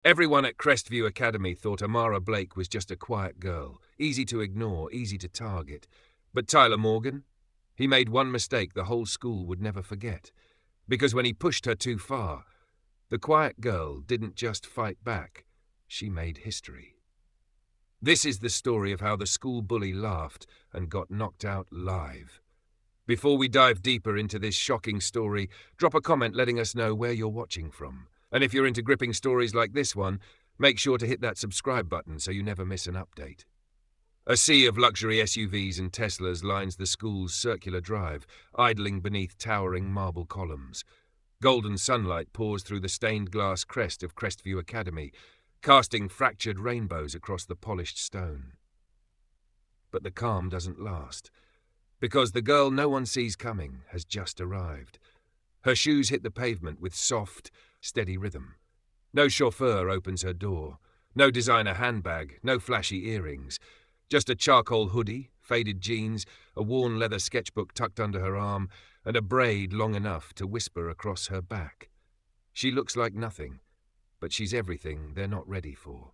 Everyone at Crestview Academy thought Amara Blake was just a quiet girl, easy to ignore, easy to target. But Tyler Morgan? He made one mistake the whole school would never forget. Because when he pushed her too far, the quiet girl didn't just fight back, she made history. This is the story of how the school bully laughed and got knocked out live. Before we dive deeper into this shocking story, drop a comment letting us know where you're watching from. And if you're into gripping stories like this one, make sure to hit that subscribe button so you never miss an update. A sea of luxury SUVs and Teslas lines the school's circular drive, idling beneath towering marble columns. Golden sunlight pours through the stained glass crest of Crestview Academy, casting fractured rainbows across the polished stone. But the calm doesn't last, because the girl no one sees coming has just arrived. Her shoes hit the pavement with soft, steady rhythm. No chauffeur opens her door, no designer handbag, no flashy earrings. Just a charcoal hoodie, faded jeans, a worn leather sketchbook tucked under her arm, and a braid long enough to whisper across her back. She looks like nothing, but she's everything they're not ready for.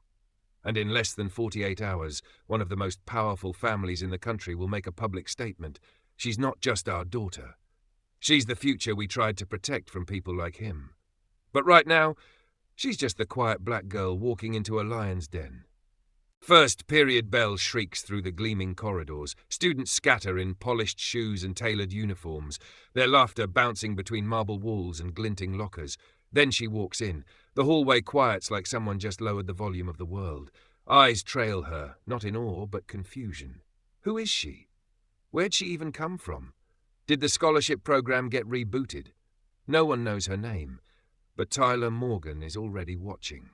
And in less than 48 hours, one of the most powerful families in the country will make a public statement. She's not just our daughter. She's the future we tried to protect from people like him. But right now, she's just the quiet black girl walking into a lion's den. First period bell shrieks through the gleaming corridors. Students scatter in polished shoes and tailored uniforms, their laughter bouncing between marble walls and glinting lockers. Then she walks in. The hallway quiets like someone just lowered the volume of the world. Eyes trail her, not in awe, but confusion. Who is she? Where'd she even come from? Did the scholarship program get rebooted? No one knows her name, but Tyler Morgan is already watching.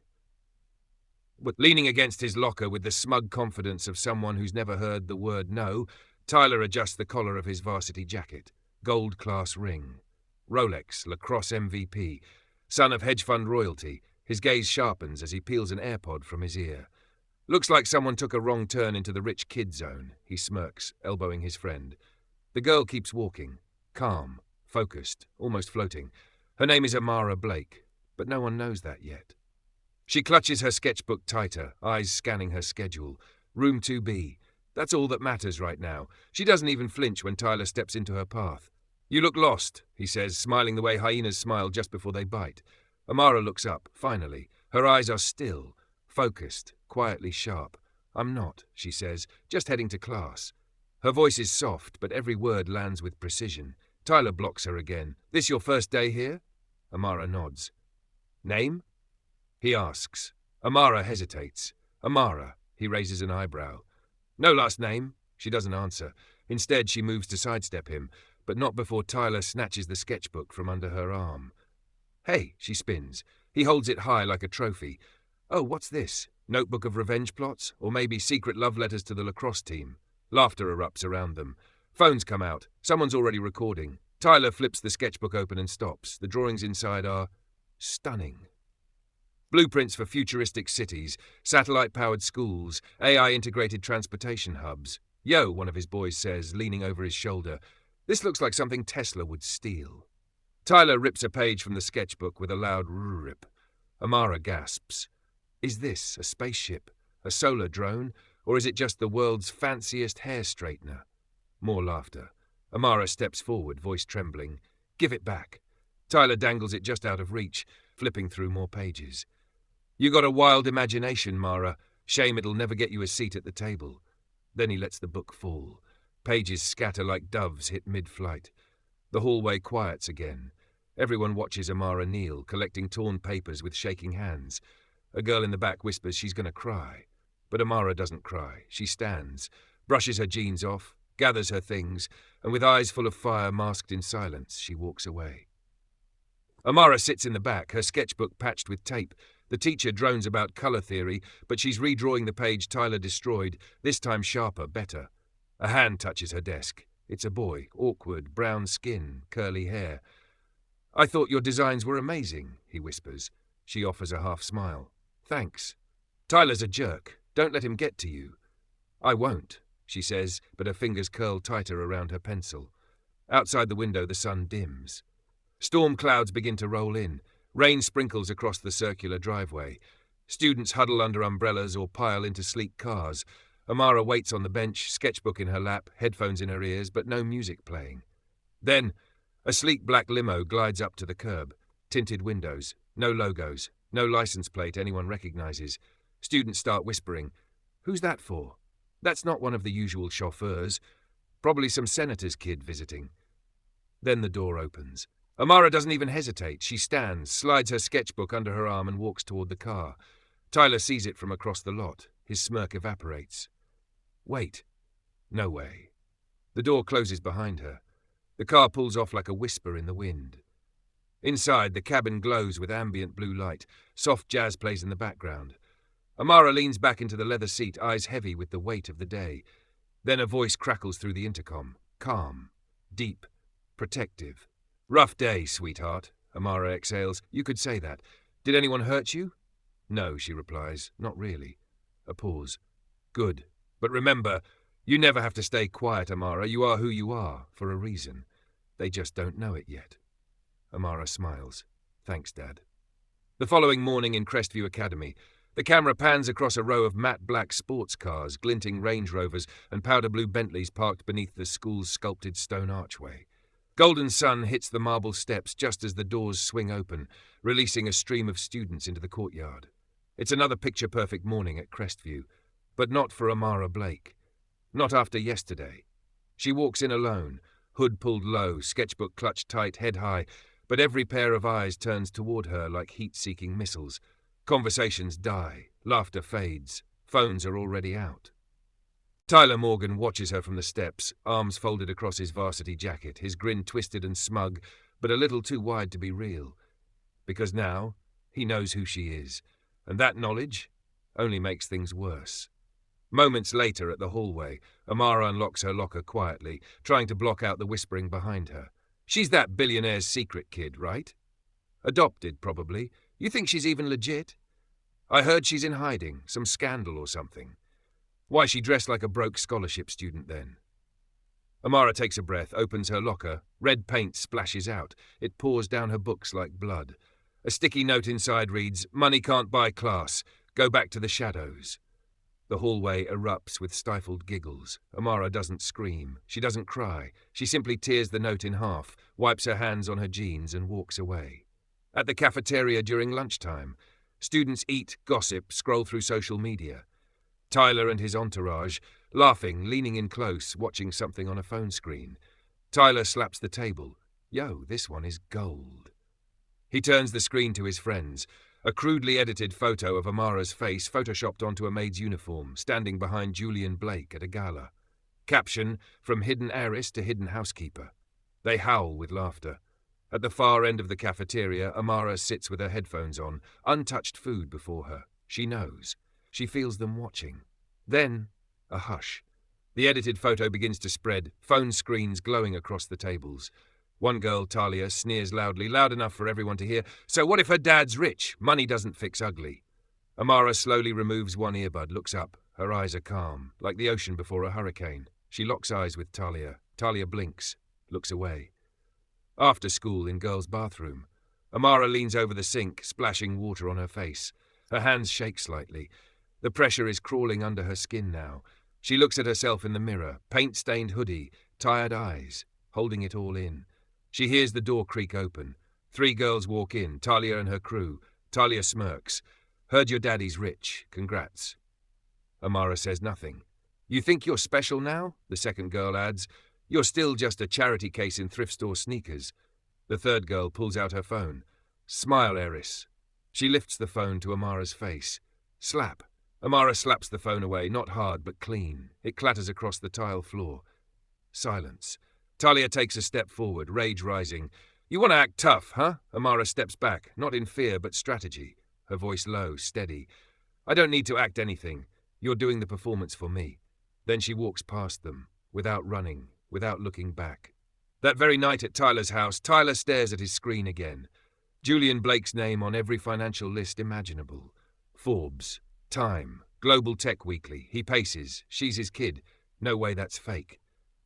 Leaning against his locker with the smug confidence of someone who's never heard the word no, Tyler adjusts the collar of his varsity jacket. Gold class ring. Rolex, lacrosse MVP. Son of hedge fund royalty, his gaze sharpens as he peels an AirPod from his ear. Looks like someone took a wrong turn into the rich kid zone, he smirks, elbowing his friend. The girl keeps walking, calm, focused, almost floating. Her name is Amara Blake, but no one knows that yet. She clutches her sketchbook tighter, eyes scanning her schedule. Room 2B. That's all that matters right now. She doesn't even flinch when Tyler steps into her path. You look lost, he says, smiling the way hyenas smile just before they bite. Amara looks up, finally. Her eyes are still, focused, quietly sharp. I'm not, she says, just heading to class. Her voice is soft, but every word lands with precision. Tyler blocks her again. This your first day here? Amara nods. Name? He asks. Amara hesitates. Amara, he raises an eyebrow. No last name? She doesn't answer. Instead, she moves to sidestep him, but not before Tyler snatches the sketchbook from under her arm. Hey, she spins. He holds it high like a trophy. Oh, what's this? Notebook of revenge plots? Or maybe secret love letters to the lacrosse team? Laughter erupts around them. Phones come out. Someone's already recording. Tyler flips the sketchbook open and stops. The drawings inside are stunning. Blueprints for futuristic cities, satellite-powered schools, AI-integrated transportation hubs. Yo, one of his boys says, leaning over his shoulder. This looks like something Tesla would steal. Tyler rips a page from the sketchbook with a loud rip. Amara gasps. Is this a spaceship, a solar drone, or is it just the world's fanciest hair straightener? More laughter. Amara steps forward, voice trembling. Give it back. Tyler dangles it just out of reach, flipping through more pages. You got a wild imagination, Mara. Shame it'll never get you a seat at the table. Then he lets the book fall. Pages scatter like doves hit mid-flight. The hallway quiets again. Everyone watches Amara kneel, collecting torn papers with shaking hands. A girl in the back whispers she's going to cry. But Amara doesn't cry. She stands, brushes her jeans off, gathers her things, and with eyes full of fire masked in silence, she walks away. Amara sits in the back, her sketchbook patched with tape. The teacher drones about color theory, but she's redrawing the page Tyler destroyed, this time sharper, better. A hand touches her desk. It's a boy, awkward, brown skin, curly hair. I thought your designs were amazing, he whispers. She offers a half smile. Thanks. Tyler's a jerk. Don't let him get to you. I won't, she says, but her fingers curl tighter around her pencil. Outside the window, the sun dims. Storm clouds begin to roll in. Rain sprinkles across the circular driveway. Students huddle under umbrellas or pile into sleek cars. Amara waits on the bench, sketchbook in her lap, headphones in her ears, but no music playing. Then, a sleek black limo glides up to the curb. Tinted windows, no logos, no license plate anyone recognizes. Students start whispering, "Who's that for? That's not one of the usual chauffeurs. Probably some senator's kid visiting." Then the door opens. Amara doesn't even hesitate. She stands, slides her sketchbook under her arm and walks toward the car. Tyler sees it from across the lot. His smirk evaporates. Wait. No way. The door closes behind her. The car pulls off like a whisper in the wind. Inside, the cabin glows with ambient blue light. Soft jazz plays in the background. Amara leans back into the leather seat, eyes heavy with the weight of the day. Then a voice crackles through the intercom. Calm. Deep. Protective. "Rough day, sweetheart," Amara exhales. "You could say that. Did anyone hurt you?" "No," she replies. "Not really." A pause. "Good. But remember, you never have to stay quiet, Amara. You are who you are, for a reason. They just don't know it yet." Amara smiles. "Thanks, Dad." The following morning in Crestview Academy, the camera pans across a row of matte black sports cars, glinting Range Rovers, and powder blue Bentleys parked beneath the school's sculpted stone archway. Golden sun hits the marble steps just as the doors swing open, releasing a stream of students into the courtyard. It's another picture-perfect morning at Crestview, but not for Amara Blake. Not after yesterday. She walks in alone, hood pulled low, sketchbook clutched tight, head high, but every pair of eyes turns toward her like heat-seeking missiles. Conversations die, laughter fades, phones are already out. Tyler Morgan watches her from the steps, arms folded across his varsity jacket, his grin twisted and smug, but a little too wide to be real. Because now, he knows who she is, and that knowledge only makes things worse. Moments later at the hallway, Amara unlocks her locker quietly, trying to block out the whispering behind her. "She's that billionaire's secret kid, right? Adopted, probably. You think she's even legit? I heard she's in hiding, some scandal or something. Why she dressed like a broke scholarship student then?" Amara takes a breath, opens her locker. Red paint splashes out. It pours down her books like blood. A sticky note inside reads, "Money can't buy class. Go back to the shadows." The hallway erupts with stifled giggles. Amara doesn't scream. She doesn't cry. She simply tears the note in half, wipes her hands on her jeans, and walks away. At the cafeteria during lunchtime, students eat, gossip, scroll through social media. Tyler and his entourage, laughing, leaning in close, watching something on a phone screen. Tyler slaps the table. "Yo, this one is gold." He turns the screen to his friends. A crudely edited photo of Amara's face photoshopped onto a maid's uniform, standing behind Julian Blake at a gala. Caption, "From hidden heiress to hidden housekeeper." They howl with laughter. At the far end of the cafeteria, Amara sits with her headphones on, untouched food before her. She knows. She feels them watching. Then, a hush. The edited photo begins to spread, phone screens glowing across the tables. One girl, Talia, sneers loudly, loud enough for everyone to hear, "So what if her dad's rich? Money doesn't fix ugly." Amara slowly removes one earbud, looks up. Her eyes are calm, like the ocean before a hurricane. She locks eyes with Talia. Talia blinks, looks away. After school, in girls' bathroom, Amara leans over the sink, splashing water on her face. Her hands shake slightly. The pressure is crawling under her skin now. She looks at herself in the mirror, paint-stained hoodie, tired eyes, holding it all in. She hears the door creak open. 3 girls walk in, Talia and her crew. Talia smirks. "Heard your daddy's rich. Congrats." Amara says nothing. "You think you're special now?" the second girl adds. "You're still just a charity case in thrift store sneakers." The third girl pulls out her phone. "Smile, Eris." She lifts the phone to Amara's face. Slap. Amara slaps the phone away, not hard but clean. It clatters across the tile floor. Silence. Talia takes a step forward, rage rising. "You want to act tough, huh?" Amara steps back, not in fear but strategy. Her voice low, steady. "I don't need to act anything. You're doing the performance for me." Then she walks past them, without running, without looking back. That very night at Tyler's house, Tyler stares at his screen again. Julian Blake's name on every financial list imaginable. Forbes, Time, Global Tech Weekly. He paces. She's his kid. No way that's fake.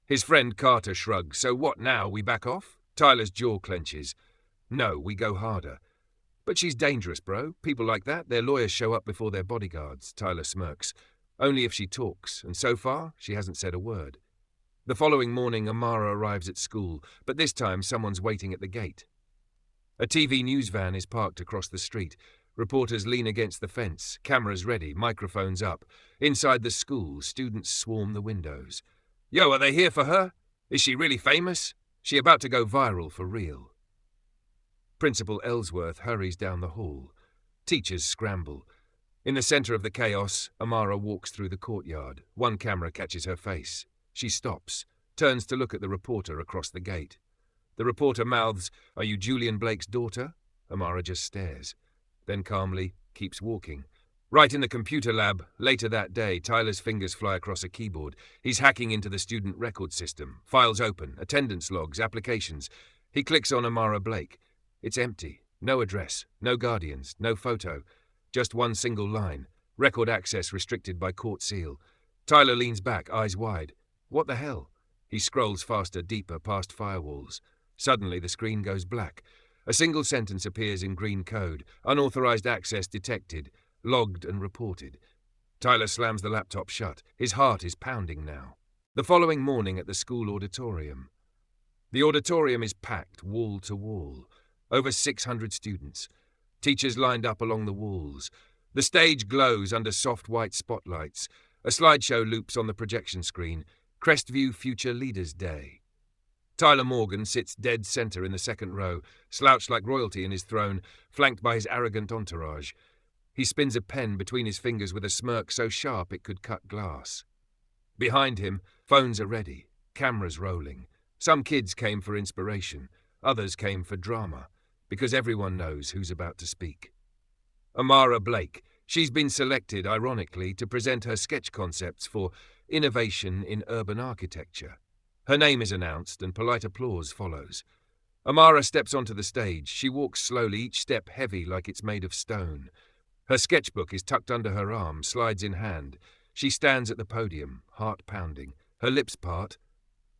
His friend Carter shrugs. "So what now, we back off?" Tyler's jaw clenches. "No, we go harder." But she's dangerous, bro. People like that, their lawyers show up before their bodyguards, Tyler smirks. Only if she talks, and so far, she hasn't said a word. The following morning, Amara arrives at school, but this time someone's waiting at the gate. A TV news van is parked across the street. Reporters lean against the fence, cameras ready, microphones up. Inside the school, students swarm the windows. Yo, are they here for her? Is she really famous? She about to go viral for real. Principal Ellsworth hurries down the hall. Teachers scramble. In the center of the chaos, Amara walks through the courtyard. One camera catches her face. She stops, turns to look at the reporter across the gate. The reporter mouths, "Are you Julian Blake's daughter?" Amara just stares. Then calmly, keeps walking. Right in the computer lab, later that day, Tyler's fingers fly across a keyboard. He's hacking into the student record system. Files open, attendance logs, applications. He clicks on Amara Blake. It's empty. No address, no guardians, no photo. Just one single line. Record access restricted by court seal. Tyler leans back, eyes wide. What the hell? He scrolls faster, deeper, past firewalls. Suddenly, the screen goes black. A single sentence appears in green code. Unauthorized access detected. Logged and reported. Tyler slams the laptop shut. His heart is pounding now. The following morning at the school auditorium. The auditorium is packed, wall to wall. Over 600 students. Teachers lined up along the walls. The stage glows under soft white spotlights. A slideshow loops on the projection screen. Crestview Future Leaders Day. Tyler Morgan sits dead center in the second row, slouched like royalty in his throne, flanked by his arrogant entourage. He spins a pen between his fingers with a smirk so sharp it could cut glass. Behind him, phones are ready, cameras rolling. Some kids came for inspiration, others came for drama, because everyone knows who's about to speak. Amara Blake. She's been selected, ironically, to present her sketch concepts for Innovation in Urban Architecture. Her name is announced and polite applause follows. Amara steps onto the stage. She walks slowly, each step heavy like it's made of stone. Her sketchbook is tucked under her arm, slides in hand. She stands at the podium, heart pounding. Her lips part.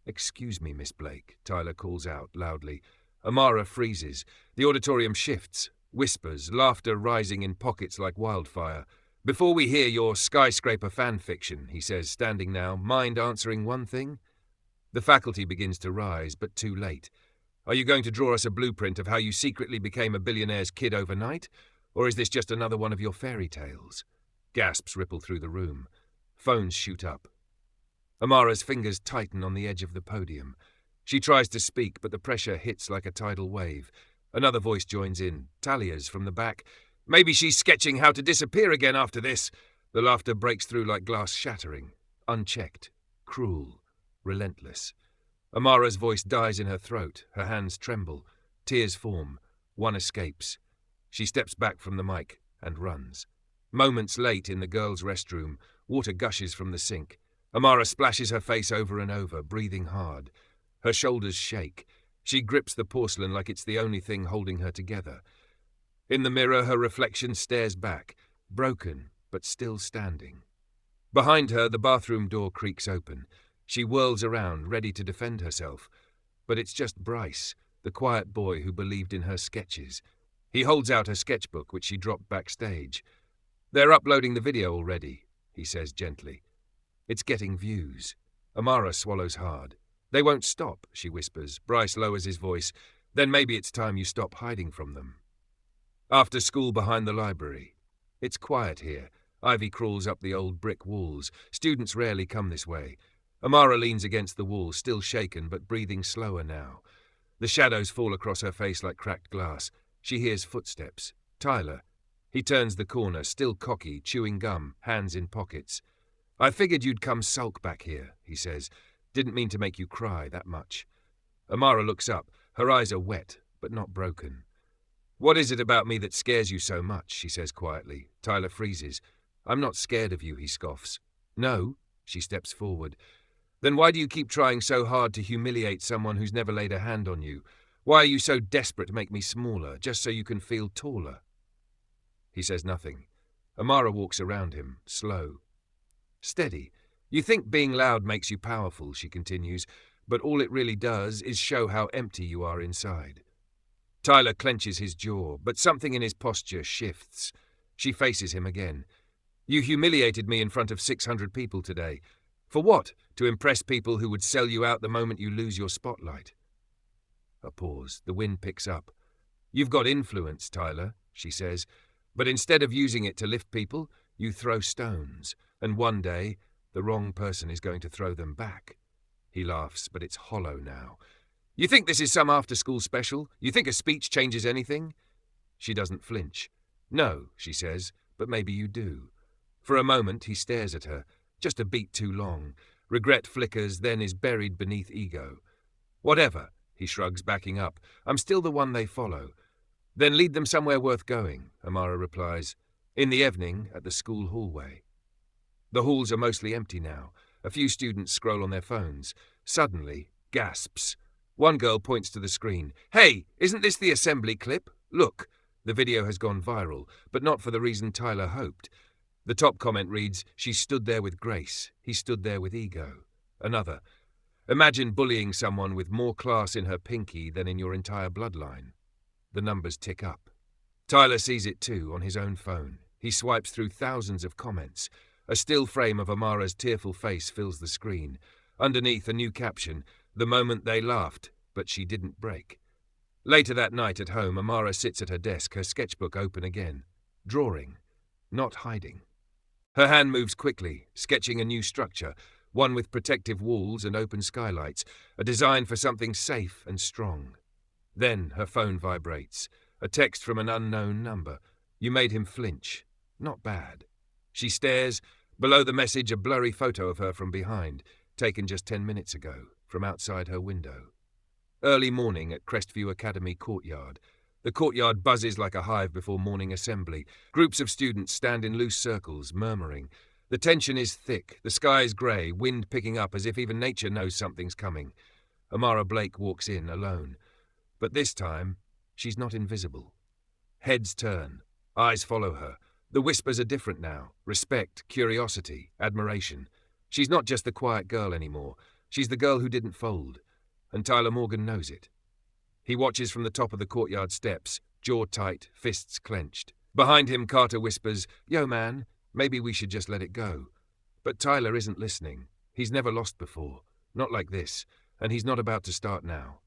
"Excuse me, Miss Blake," Tyler calls out loudly. Amara freezes. The auditorium shifts. Whispers, laughter rising in pockets like wildfire. "Before we hear your skyscraper fan fiction," he says, standing now, mind answering one thing? The faculty begins to rise, but too late. "Are you going to draw us a blueprint of how you secretly became a billionaire's kid overnight? Or is this just another one of your fairy tales?" Gasps ripple through the room. Phones shoot up. Amara's fingers tighten on the edge of the podium. She tries to speak, but the pressure hits like a tidal wave. Another voice joins in, Talia's from the back. "Maybe she's sketching how to disappear again after this." The laughter breaks through like glass shattering. Unchecked. Cruel. Relentless. Amara's voice dies in her throat. Her hands tremble. Tears form. One escapes. She steps back from the mic and runs. Moments late in the girls' restroom, water gushes from the sink. Amara splashes her face over and over, breathing hard. Her shoulders shake. She grips the porcelain like it's the only thing holding her together. In the mirror, her reflection stares back, broken but still standing. Behind her, the bathroom door creaks open. She whirls around, ready to defend herself. But it's just Bryce, the quiet boy who believed in her sketches. He holds out her sketchbook, which she dropped backstage. "They're uploading the video already," he says gently. "It's getting views." Amara swallows hard. "They won't stop," she whispers. Bryce lowers his voice. "Then maybe it's time you stop hiding from them." After school behind the library. It's quiet here. Ivy crawls up the old brick walls. Students rarely come this way. Amara leans against the wall, still shaken but breathing slower now. The shadows fall across her face like cracked glass. She hears footsteps. Tyler. He turns the corner, still cocky, chewing gum, hands in pockets. "I figured you'd come sulk back here," he says. "Didn't mean to make you cry that much." Amara looks up. Her eyes are wet, but not broken. "What is it about me that scares you so much?" she says quietly. Tyler freezes. "I'm not scared of you," he scoffs. "No?" She steps forward. "Then why do you keep trying so hard to humiliate someone who's never laid a hand on you? Why are you so desperate to make me smaller, just so you can feel taller?" He says nothing. Amara walks around him, slow. "Steady. You think being loud makes you powerful," she continues, "but all it really does is show how empty you are inside." Tyler clenches his jaw, but something in his posture shifts. She faces him again. You humiliated me in front of 600 people today. For what? To impress people who would sell you out the moment you lose your spotlight. A pause. The wind picks up. You've got influence, Tyler, she says, but instead of using it to lift people, you throw stones, and one day the wrong person is going to throw them back. He laughs, but it's hollow now. You think this is some after-school special? You think a speech changes anything? She doesn't flinch. No, she says, but maybe you do. For a moment, he stares at her, just a beat too long. Regret flickers, then is buried beneath ego. Whatever, he shrugs, backing up. I'm still the one they follow. Then lead them somewhere worth going, Amara replies. In the evening, at the school hallway. The halls are mostly empty now. A few students scroll on their phones. Suddenly, gasps. One girl points to the screen. Hey, isn't this the assembly clip? Look. The video has gone viral, but not for the reason Tyler hoped. The top comment reads, she stood there with grace. He stood there with ego. Another. Imagine bullying someone with more class in her pinky than in your entire bloodline. The numbers tick up. Tyler sees it too on his own phone. He swipes through thousands of comments. A still frame of Amara's tearful face fills the screen. Underneath, a new caption, the moment they laughed, but she didn't break. Later that night at home, Amara sits at her desk, her sketchbook open again. Drawing, not hiding. Her hand moves quickly, sketching a new structure, one with protective walls and open skylights, a design for something safe and strong. Then her phone vibrates. A text from an unknown number. You made him flinch. Not bad. She stares. Below the message, a blurry photo of her from behind, taken just 10 minutes ago, from outside her window. Early morning at Crestview Academy courtyard. The courtyard buzzes like a hive before morning assembly. Groups of students stand in loose circles, murmuring. The tension is thick. The sky is grey, wind picking up as if even nature knows something's coming. Amara Blake walks in, alone. But this time, she's not invisible. Heads turn. Eyes follow her. The whispers are different now. Respect, curiosity, admiration. She's not just the quiet girl anymore. She's the girl who didn't fold. And Tyler Morgan knows it. He watches from the top of the courtyard steps, jaw tight, fists clenched. Behind him, Carter whispers, Yo, man, maybe we should just let it go. But Tyler isn't listening. He's never lost before. Not like this. And he's not about to start now.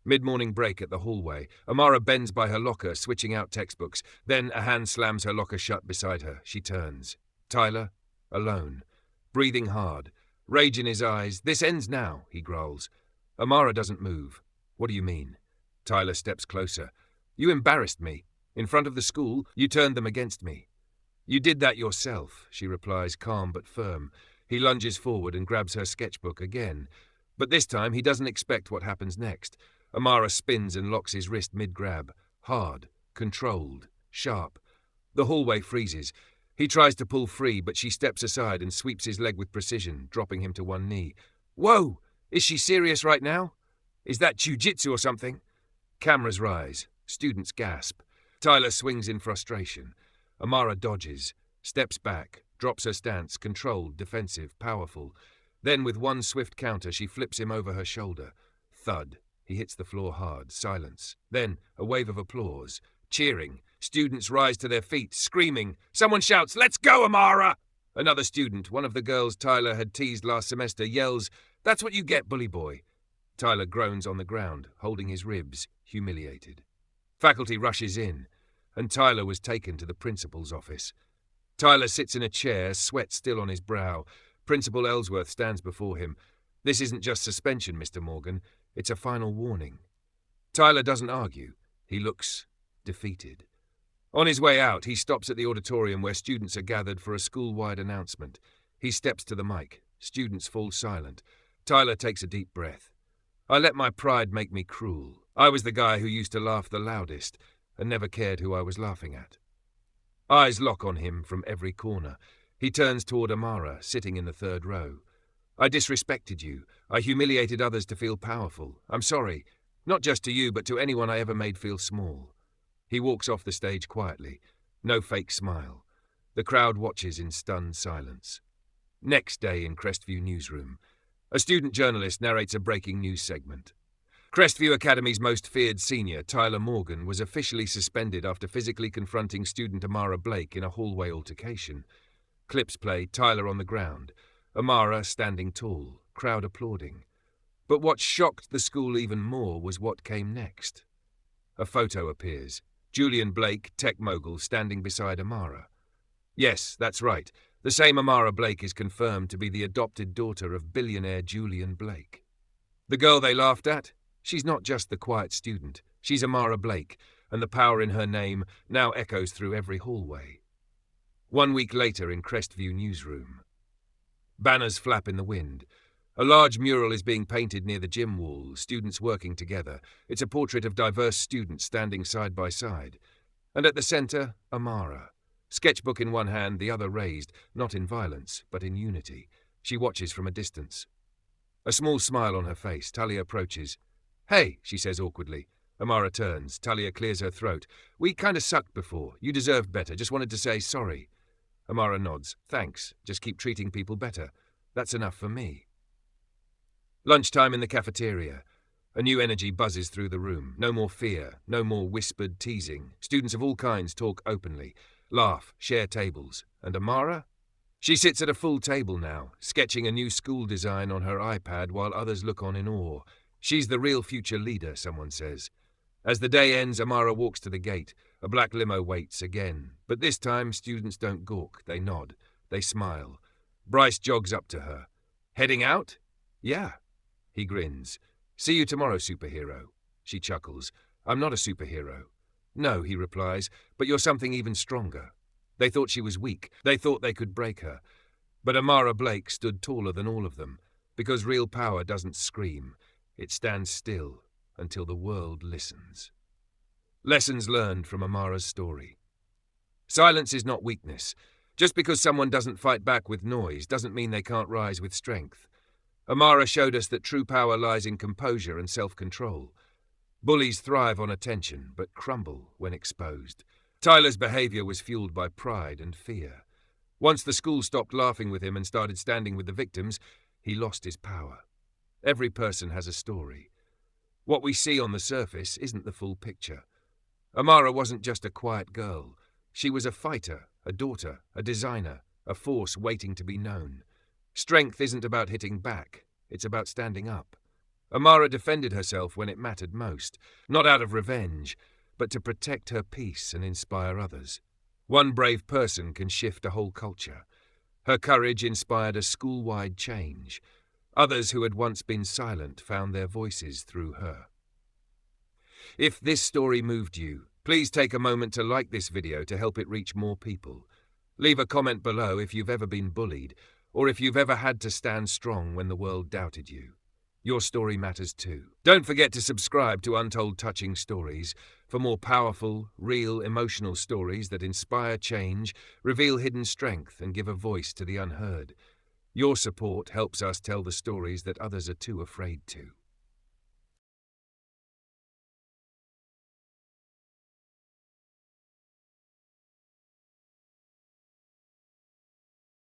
Mid-morning break at the hallway. Amara bends by her locker, switching out textbooks. Then a hand slams her locker shut beside her. She turns. Tyler, alone. Breathing hard. Rage in his eyes. This ends now, he growls. Amara doesn't move. What do you mean? Tyler steps closer. You embarrassed me. In front of the school, you turned them against me. You did that yourself, she replies, calm but firm. He lunges forward and grabs her sketchbook again. But this time he doesn't expect what happens next. Amara spins and locks his wrist mid-grab. Hard, controlled, sharp. The hallway freezes. He tries to pull free, but she steps aside and sweeps his leg with precision, dropping him to one knee. Whoa! Is she serious right now? Is that jiu-jitsu or something? Cameras rise. Students gasp. Tyler swings in frustration. Amara dodges, steps back, drops her stance, controlled, defensive, powerful. Then with one swift counter, she flips him over her shoulder. Thud. He hits the floor hard. Silence. Then a wave of applause. Cheering. Students rise to their feet, screaming. Someone shouts, Let's go, Amara! Another student, one of the girls Tyler had teased last semester, yells, That's what you get, bully boy. Tyler groans on the ground, holding his ribs, humiliated. Faculty rushes in, and Tyler was taken to the principal's office. Tyler sits in a chair, sweat still on his brow. Principal Ellsworth stands before him. This isn't just suspension, Mr. Morgan. It's a final warning. Tyler doesn't argue. He looks defeated. On his way out, he stops at the auditorium where students are gathered for a school-wide announcement. He steps to the mic. Students fall silent. Tyler takes a deep breath. I let my pride make me cruel. I was the guy who used to laugh the loudest and never cared who I was laughing at. Eyes lock on him from every corner. He turns toward Amara, sitting in the third row. I disrespected you. I humiliated others to feel powerful. I'm sorry. Not just to you, but to anyone I ever made feel small. He walks off the stage quietly. No fake smile. The crowd watches in stunned silence. Next day in Crestview newsroom. A student journalist narrates a breaking news segment. Crestview Academy's most feared senior, Tyler Morgan, was officially suspended after physically confronting student Amara Blake in a hallway altercation. Clips play, Tyler on the ground, Amara standing tall, crowd applauding. But what shocked the school even more was what came next. A photo appears. Julian Blake, tech mogul, standing beside Amara. Yes, that's right. The same Amara Blake is confirmed to be the adopted daughter of billionaire Julian Blake. The girl they laughed at? She's not just the quiet student. She's Amara Blake, and the power in her name now echoes through every hallway. 1 week later in Crestview newsroom. Banners flap in the wind. A large mural is being painted near the gym wall, students working together. It's a portrait of diverse students standing side by side. And at the center, Amara. Sketchbook in one hand, the other raised, not in violence, but in unity. She watches from a distance. A small smile on her face, Talia approaches. "Hey," she says awkwardly. Amara turns. Talia clears her throat. "We kinda sucked before. You deserved better. Just wanted to say sorry." Amara nods. "Thanks. Just keep treating people better. That's enough for me." Lunchtime in the cafeteria. A new energy buzzes through the room. No more fear, no more whispered teasing. Students of all kinds talk openly, laugh, share tables. And Amara? She sits at a full table now, sketching a new school design on her iPad while others look on in awe. She's the real future leader, someone says. As the day ends, Amara walks to the gate. A black limo waits again. But this time, students don't gawk. They nod. They smile. Bryce jogs up to her. "Heading out?" "Yeah." He grins. "See you tomorrow, superhero." She chuckles. "I'm not a superhero." "No," he replies, "but you're something even stronger." They thought she was weak. They thought they could break her. But Amara Blake stood taller than all of them, because real power doesn't scream. It stands still until the world listens. Lessons learned from Amara's story. Silence is not weakness. Just because someone doesn't fight back with noise doesn't mean they can't rise with strength. Amara showed us that true power lies in composure and self-control. Bullies thrive on attention, but crumble when exposed. Tyler's behavior was fueled by pride and fear. Once the school stopped laughing with him and started standing with the victims, he lost his power. Every person has a story. What we see on the surface isn't the full picture. Amara wasn't just a quiet girl. She was a fighter, a daughter, a designer, a force waiting to be known. Strength isn't about hitting back, it's about standing up. Amara defended herself when it mattered most, not out of revenge, but to protect her peace and inspire others. One brave person can shift a whole culture. Her courage inspired a school-wide change. Others who had once been silent found their voices through her. If this story moved you, please take a moment to like this video to help it reach more people. Leave a comment below if you've ever been bullied, or if you've ever had to stand strong when the world doubted you. Your story matters too. Don't forget to subscribe to Untold Touching Stories for more powerful, real, emotional stories that inspire change, reveal hidden strength, and give a voice to the unheard. Your support helps us tell the stories that others are too afraid to.